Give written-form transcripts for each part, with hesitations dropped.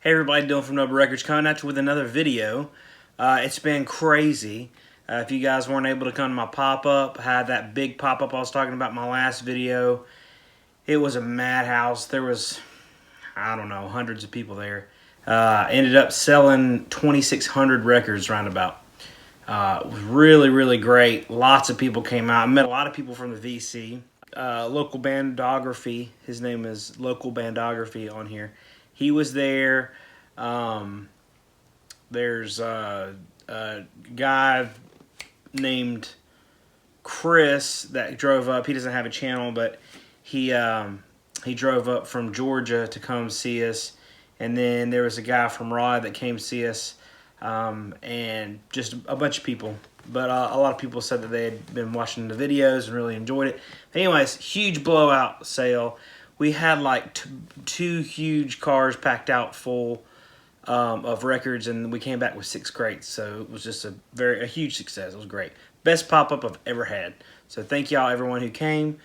Hey everybody, Dylan from Noble Records coming at you with another video. It's been crazy. If you guys weren't able to come to my pop-up, I had that big pop-up I was talking about in my last video. It was a madhouse. There was, I don't know, hundreds of people there. Ended up selling 2,600 records roundabout. It was really, really great. Lots of people came out. I met a lot of people from the VC. Local Biography, his name is Local Biography on here. He was there. There's a guy named Chris that drove up. He doesn't have a channel, but he drove up from Georgia to come see us. And then there was a guy from Raleigh that came see us, and just a bunch of people. But a lot of people said that they had been watching the videos and really enjoyed it. Anyways, huge blowout sale. We had like two huge cars packed out full of records, and we came back with 6 crates. So it was just a huge success. It was great. Best pop-up I've ever had. So thank y'all, everyone who came.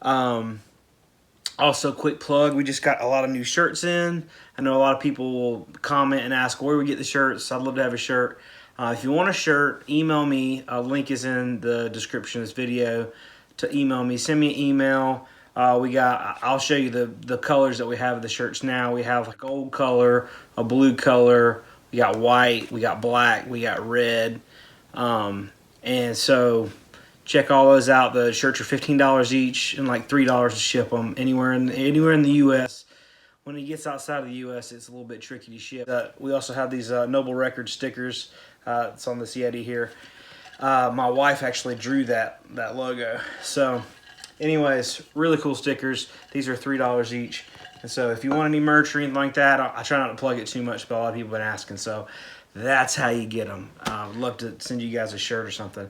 Also, quick plug, we just got a lot of new shirts in. I know a lot of people will comment and ask where we get the shirts. I'd love to have a shirt. If you want a shirt, email me. A link is in the description of this video to email me. Send me an email. I'll show you the colors that we have of the shirts now. We have a gold color, a blue color, we got white, we got black, we got red. And so check all those out. The shirts are $15 each and like $3 to ship them anywhere in the U.S. When it gets outside of the U.S., it's a little bit tricky to ship. We also have these Noble Records stickers. It's on this Yeti here. My wife actually drew that logo. So anyways, really cool stickers. These are $3 each. And so if you want any merch or anything like that, I try not to plug it too much, but a lot of people have been asking. So that's how you get them. I'd love to send you guys a shirt or something.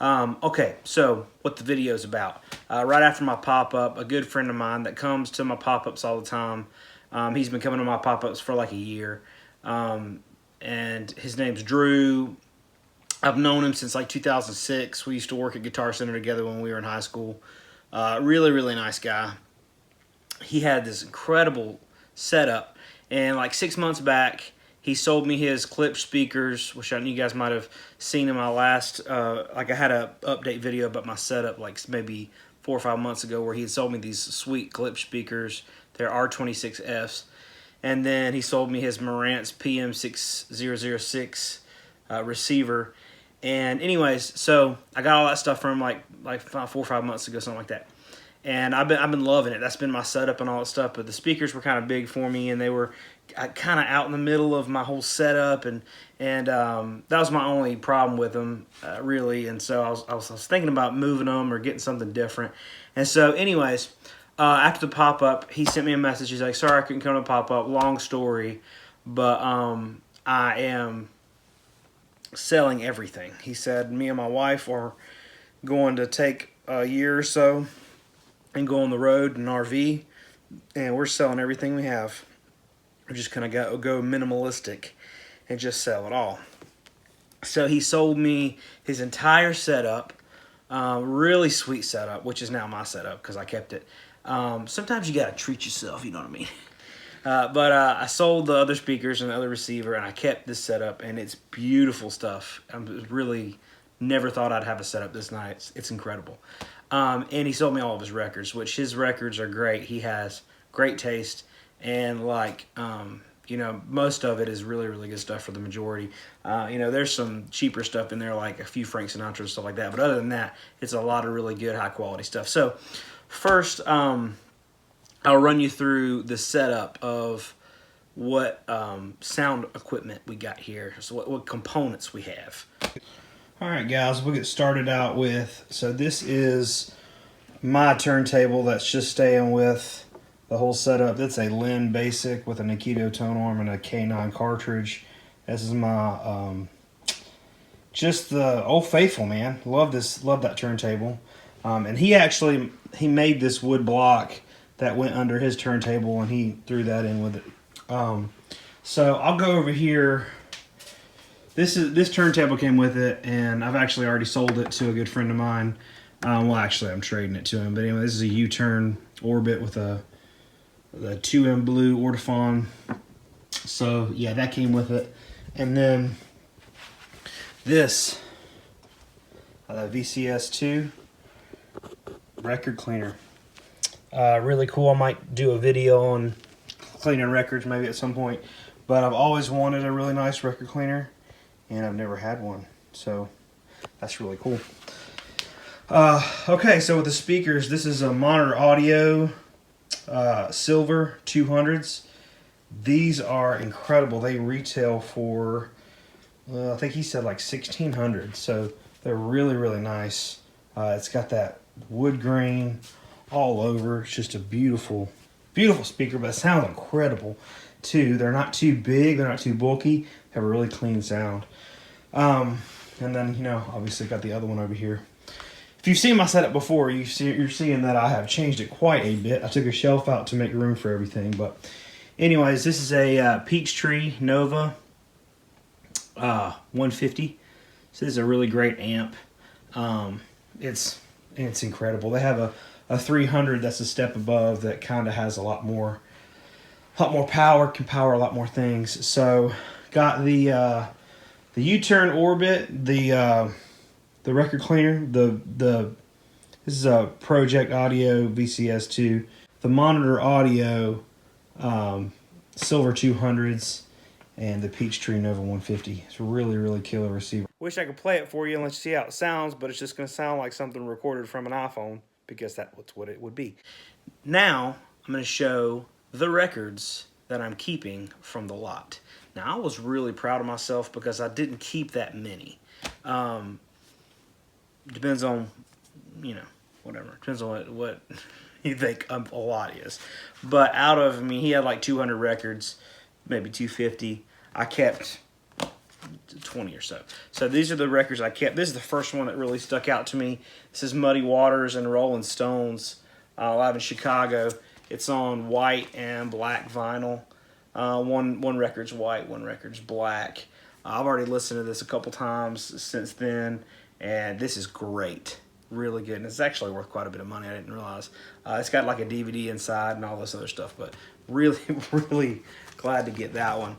Okay, so what the video is about. Right after my pop-up, a good friend of mine that comes to my pop-ups all the time, he's been coming to my pop-ups for like a year. And his name's Drew. I've known him since like 2006. We used to work at Guitar Center together when we were in high school. Really, really nice guy. He had this incredible setup, and like 6 months back, he sold me his clip speakers, which I know you guys might have seen in my last, like I had a update video about my setup like maybe 4 or 5 months ago, where he had sold me these sweet clip speakers. They're R26Fs. And then he sold me his Marantz PM6006 receiver. And anyways, so I got all that stuff from him like 4 or 5 months ago, something like that. And I've been loving it. That's been my setup and all that stuff. But the speakers were kind of big for me, and they were kind of out in the middle of my whole setup, and that was my only problem with them, really. And so I was thinking about moving them or getting something different. And so, anyways, after the pop-up, he sent me a message. He's like, "Sorry, I couldn't come to the pop-up. Long story, but I am selling everything." He said, "Me and my wife are going to take a year or so and go on the road in an RV, and we're selling everything we have. We're just gonna go minimalistic and just sell it all." So he sold me his entire setup, really sweet setup, which is now my setup because I kept it. Sometimes you gotta treat yourself, you know what I mean? But I sold the other speakers and the other receiver, and I kept this setup, and it's beautiful stuff. I really never thought I'd have a setup this nice. It's incredible. And he sold me all of his records, which his records are great. He has great taste, and like, you know, most of it is really, really good stuff for the majority. You know, there's some cheaper stuff in there, like a few Frank Sinatra and stuff like that. But other than that, it's a lot of really good, high quality stuff. So first, I'll run you through the setup of what sound equipment we got here. So what components we have. All right, guys, we'll get started out with, so this is my turntable that's just staying with the whole setup. That's a Lynn Basic with a Nikito tone arm and a K9 cartridge. This is my, just the Old Faithful, man. Love that turntable. And he made this wood block that went under his turntable, and he threw that in with it. So I'll go over here. This turntable came with it, and I've actually already sold it to a good friend of mine. Well, actually, I'm trading it to him. But anyway, this is a U-turn Orbit with a 2M blue Audiophile So yeah, that came with it. And then this VCS2 record cleaner. Really cool. I might do a video on cleaning records maybe at some point. But I've always wanted a really nice record cleaner, and I've never had one. So that's really cool. Okay, so with the speakers, this is a Monitor Audio Silver 200s. These are incredible. They retail for, I think he said like $1,600. So they're really, really nice. It's got that wood grain all over. It's just a beautiful, beautiful speaker, but it sounds incredible too. They're not too big. They're not too bulky. They have a really clean sound. And then, you know, obviously got the other one over here. If you've seen my setup before, you're seeing that I have changed it quite a bit. I took a shelf out to make room for everything. But anyways, this is a Peachtree Nova 150. So this is a really great amp. It's incredible. They have a 300 that's a step above that kind of has a lot more power, can power a lot more things. So got the U-turn Orbit, the record cleaner, this is a Project Audio VCS2, the Monitor Audio Silver 200s, and the Peachtree Nova 150. It's a really, really killer receiver. Wish I could play it for you and let you see how it sounds, but it's just going to sound like something recorded from an iPhone, because that's what it would be. Now, I'm going to show the records that I'm keeping from the lot. Now, I was really proud of myself because I didn't keep that many. Depends on, you know, whatever. Depends on what you think a lot is. But out of, I mean, he had like 200 records, maybe 250. I kept 20 or so. So these are the records I kept. This is the first one that really stuck out to me. This is Muddy Waters and Rolling Stones, live in Chicago. It's on white and black vinyl. One record's white, one record's black. I've already listened to this a couple times since then, and this is great. Really good, and it's actually worth quite a bit of money. I didn't realize. It's got like a DVD inside and all this other stuff, but really, really glad to get that one.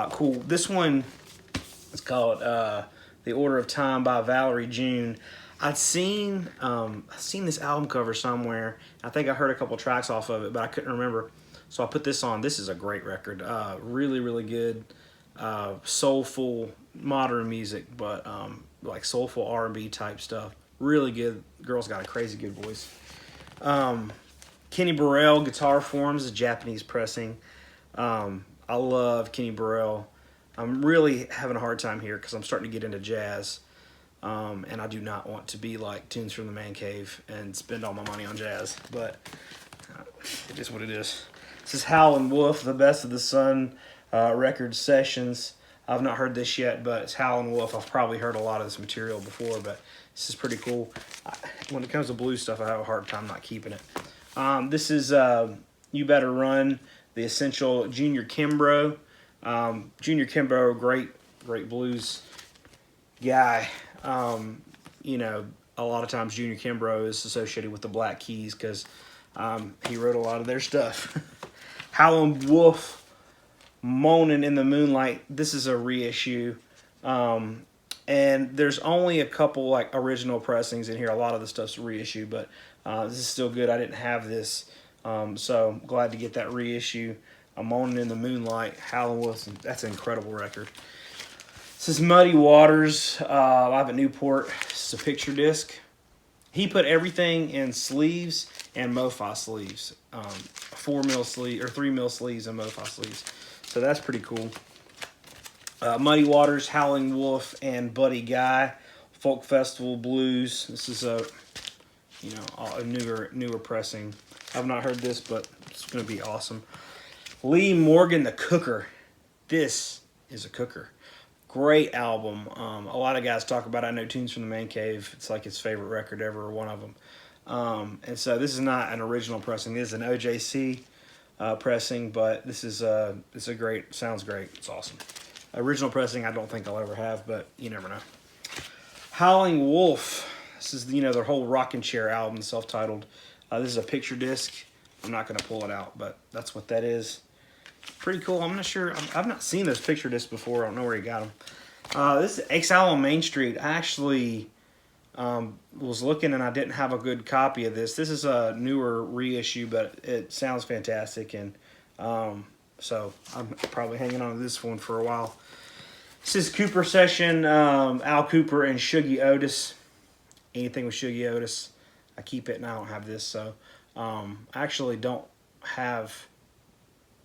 Cool. This one is called The Order of Time by Valerie June. I'd seen this album cover somewhere. I think I heard a couple tracks off of it, but I couldn't remember. So I put this on. This is a great record. Really, really good. Soulful, modern music, but like soulful R&B type stuff. Really good. Girl's got a crazy good voice. Kenny Burrell, Guitar Forms, a Japanese pressing. I love Kenny Burrell. I'm really having a hard time here because I'm starting to get into jazz. And I do not want to be like Tunes from the Man Cave and spend all my money on jazz. But it is what it is. This is Howlin' Wolf, the Best of the Sun record sessions. I've not heard this yet, but it's Howlin' Wolf. I've probably heard a lot of this material before, but this is pretty cool. When it comes to blues stuff, I have a hard time not keeping it. This is You Better Run, the Essential Junior Kimbrough. Junior Kimbrough, great blues guy. You know, a lot of times Junior Kimbrough is associated with the Black Keys because he wrote a lot of their stuff. Howlin' Wolf, Moaning in the Moonlight. This is a reissue. And there's only a couple like original pressings in here. A lot of the stuff's reissue, but this is still good. I didn't have this, so I'm glad to get that reissue. Moaning in the Moonlight, Howlin' Wolf. That's an incredible record. This is Muddy Waters, live at Newport. This is a picture disc. He put everything in sleeves and MoFi sleeves. 4mm sleeve or 3mm sleeves and MoFi sleeves. So that's pretty cool. Muddy Waters, Howlin' Wolf, and Buddy Guy, Folk Festival Blues. This is a newer pressing. I've not heard this, but it's going to be awesome. Lee Morgan, The Cooker. This is a cooker. Great album. A lot of guys talk about it. I know Tunes from the Man Cave. It's like his favorite record ever, or one of them. And so this is not an original pressing. This is an OJC pressing, but this is it's a great, sounds great. It's awesome. Original pressing I don't think I'll ever have, but you never know. Howlin' Wolf. This is, you know, their whole Rockin' Chair album, self-titled. This is a picture disc. I'm not going to pull it out, but that's what that is. Pretty cool. I'm not sure. I've not seen those picture discs before. I don't know where he got them. This is Exile on Main Street. I actually was looking and I didn't have a good copy of this. This is a newer reissue, but it sounds fantastic. And so I'm probably hanging on to this one for a while. This is Cooper Session, Al Cooper and Shuggy Otis. Anything with Shuggy Otis, I keep it, and I don't have this. So I actually don't have...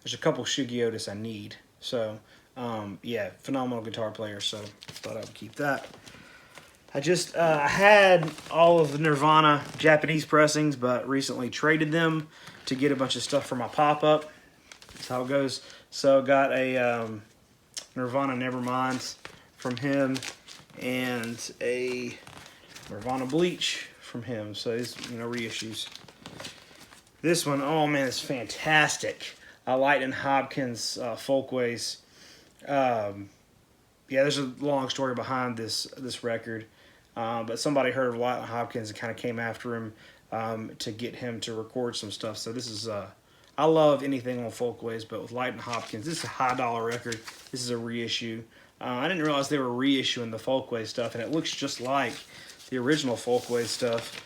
There's a couple Shuggy Otis I need. So, yeah, phenomenal guitar player, so thought I would keep that. I just had all of the Nirvana Japanese pressings, but recently traded them to get a bunch of stuff for my pop-up. That's how it goes. So, got a Nirvana Nevermind from him and a Nirvana Bleach from him. So, these, reissues. This one, oh man, it's fantastic. Lightning Hopkins Folkways. Yeah, there's a long story behind this record, but somebody heard of Lightning Hopkins and kind of came after him to get him to record some stuff. So this is I love anything on Folkways, but with Lightning Hopkins, this is a high dollar record. This is a reissue. I didn't realize they were reissuing the Folkways stuff, and it looks just like the original Folkways stuff.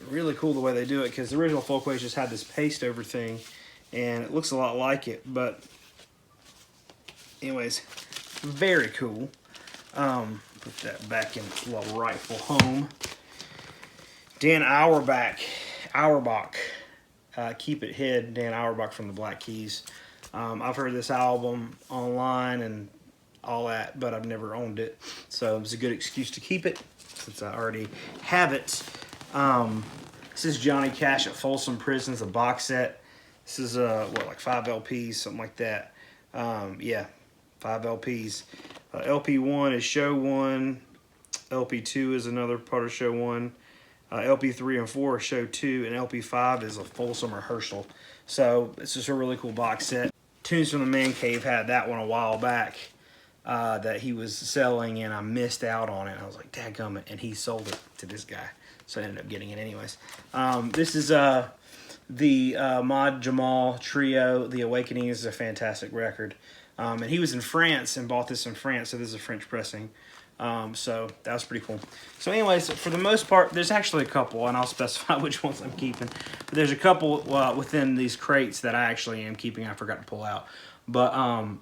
Really cool the way they do it, because the original Folkways just had this paste over thing. And it looks a lot like it, but anyways, very cool. Put that back in its little rightful home. Dan Auerbach, Keep It Hid, Dan Auerbach from the Black Keys. I've heard this album online and all that, but I've never owned it. So it was a good excuse to keep it, since I already have it. This is Johnny Cash at Folsom Prisons, a box set. This is, like 5 LPs, something like that. Yeah, 5 LPs. LP1 is Show 1. LP2 is another part of Show 1. LP3 and 4 are Show 2. And LP5 is a Folsom rehearsal. So, it's just a really cool box set. Tunes from the Man Cave had that one a while back that he was selling, and I missed out on it. I was like, dadgummit, and he sold it to this guy. So, I ended up getting it anyways. This is... the Mod Jamal Trio, The Awakening, is a fantastic record. And he was in France and bought this in France, so this is a French pressing. So that was pretty cool. So anyways, for the most part, there's actually a couple, and I'll specify which ones I'm keeping. But there's a couple within these crates that I actually am keeping. I forgot to pull out. But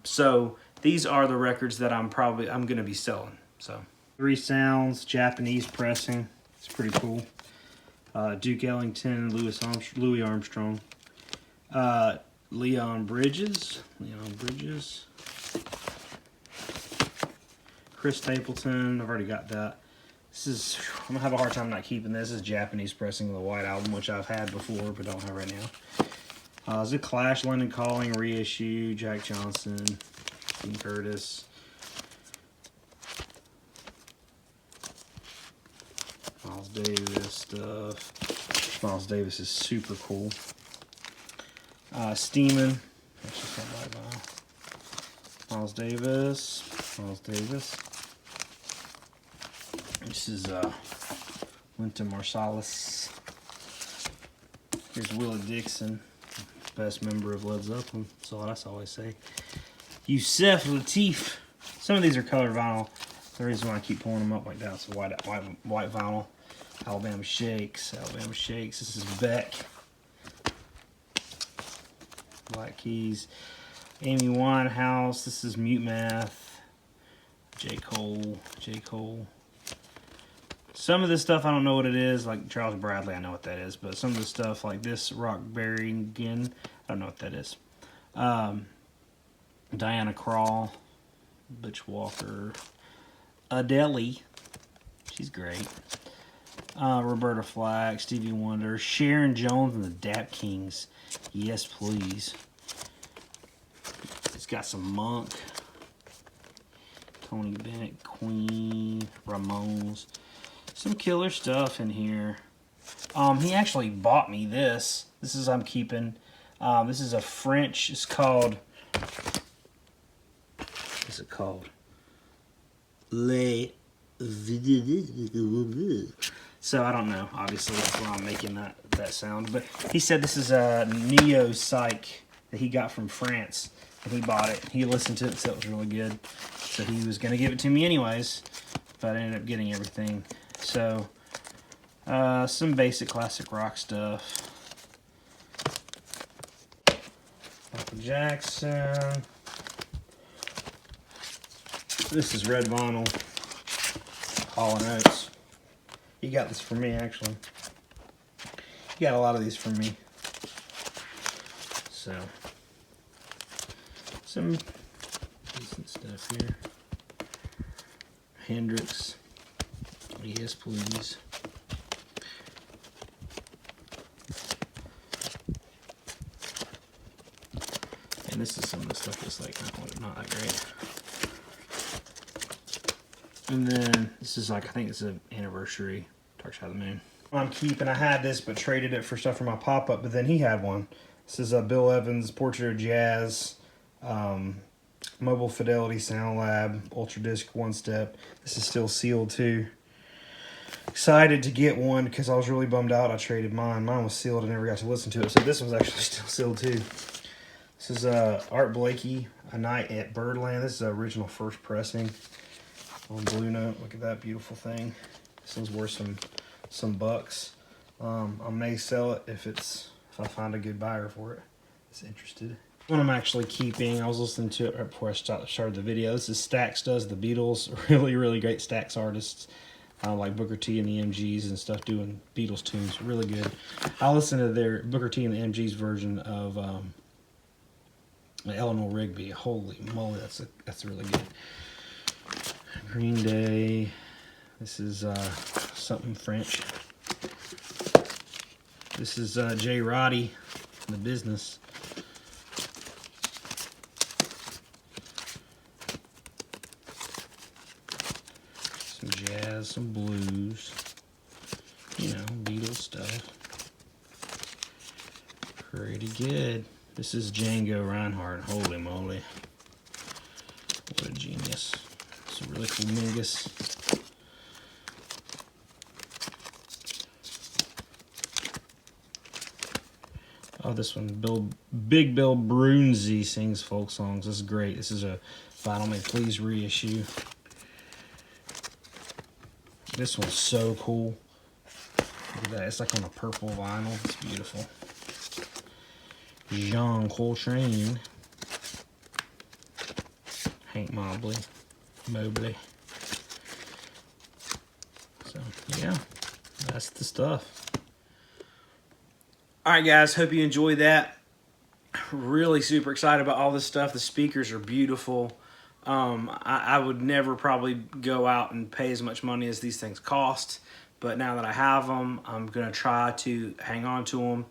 so these are the records that I'm going to be selling. So 3 Sounds, Japanese pressing. It's pretty cool. Duke Ellington, Louis Armstrong, Leon Bridges, Chris Stapleton. I've already got that. I'm gonna have a hard time not keeping this. This is Japanese pressing of the White Album, which I've had before but don't have right now. It's a Clash, London Calling reissue, Jack Johnson, Dean Curtis. Miles Davis stuff. Miles Davis is super cool. Steeman. That's just not by Miles Davis. This is Wynton Marsalis. Here's Willie Dixon, best member of Led Zeppelin. That's all I always say. Yusef Lateef. Some of these are colored vinyl. The reason why I keep pulling them up like that is white vinyl. Alabama Shakes. This is Beck. Black Keys. Amy Winehouse. This is Mute Math. J. Cole. Some of this stuff I don't know what it is. Like Charles Bradley, I know what that is. But some of the stuff like this, Rock Berrigan, I don't know what that is. Diana Krall. Butch Walker. Adele. She's great. Roberta Flack, Stevie Wonder, Sharon Jones, and the Dap Kings. Yes, please. It's got some Monk, Tony Bennett, Queen, Ramones. Some killer stuff in here. He actually bought me this. This is I'm keeping. This is a French. It's called. What's it called? So I don't know. Obviously, that's why I'm making that sound. But he said this is a neo-psych that he got from France. and he bought it. He listened to it and said it was really good. So he was going to give it to me anyways, but I ended up getting everything. So, some basic classic rock stuff. Michael Jackson. This is red vinyl. Hall & Oates. He got this for me, actually. He got a lot of these from me. So, some decent stuff here. Hendrix. Yes, please. And this is some of the stuff that's like not that great. And then this is like, I think it's an anniversary Dark Side of the Moon. I'm keeping, I had this but traded it for stuff for my pop-up, but then he had one. This is Bill Evans' Portrait of Jazz, Mobile Fidelity Sound Lab, Ultra Disc One Step. This is still sealed too. Excited to get one because I was really bummed out I traded mine. Mine was sealed, I never got to listen to it. So this one's actually still sealed too. This is Art Blakey, A Night at Birdland. This is the original first pressing on Blue Note. Look at that beautiful thing. This one's worth some bucks. I may sell it if I find a good buyer for it that's interested. One I'm actually keeping. I was listening to it right before I started the video. This is Stax Does the Beatles. Really, really great Stax artists. Like Booker T and the MGs and stuff doing Beatles tunes. Really good. I listened to their Booker T and the MGs version of Eleanor Rigby. Holy moly, that's really good. Green Day. This is something French. This is Jay Roddy, The Business. Some jazz, some blues. You know, Beatles stuff. Pretty good. This is Django Reinhardt. Holy moly. What a genius. Some really cool Mingus. Oh, this one, Big Bill Brunzi sings folk songs. This is great. This is a Vinyl May Please reissue. This one's so cool. Look at that. It's like on a purple vinyl. It's beautiful. John Coltrane. Hank Mobley. So, yeah. That's the stuff. Alright guys, hope you enjoyed that. Really super excited about all this stuff. The speakers are beautiful. I would never probably go out and pay as much money as these things cost, but now that I have them, I'm going to try to hang on to them.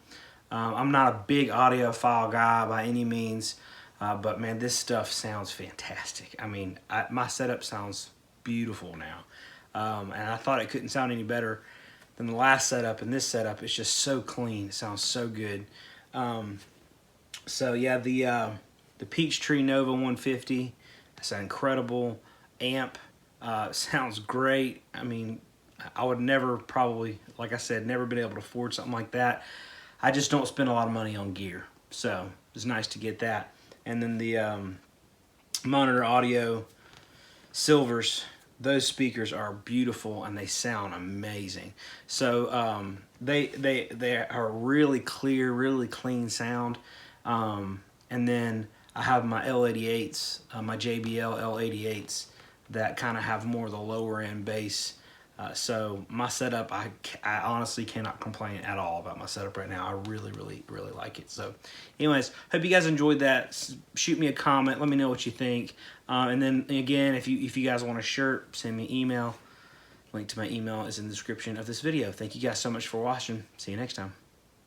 I'm not a big audiophile guy by any means, but man, this stuff sounds fantastic. I mean, my setup sounds beautiful now, and I thought it couldn't sound any better than the last setup, and this setup is just so clean. It sounds so good. So yeah, the Peachtree Nova 150, it's an incredible amp. Sounds great. I mean, I would never probably, like I said, never been able to afford something like that. I just don't spend a lot of money on gear, so it's nice to get that. And then the Monitor Audio Silvers, those speakers are beautiful and they sound amazing. So they are really clear, really clean sound. And then I have my L88s, my JBL L88s that kind of have more of the lower end bass. So my setup, I honestly cannot complain at all about my setup right now. I really, really, really like it. So anyways, hope you guys enjoyed that. Shoot me a comment. Let me know what you think. And then again, if you guys want a shirt, send me an email. Link to my email is in the description of this video. Thank you guys so much for watching. See you next time.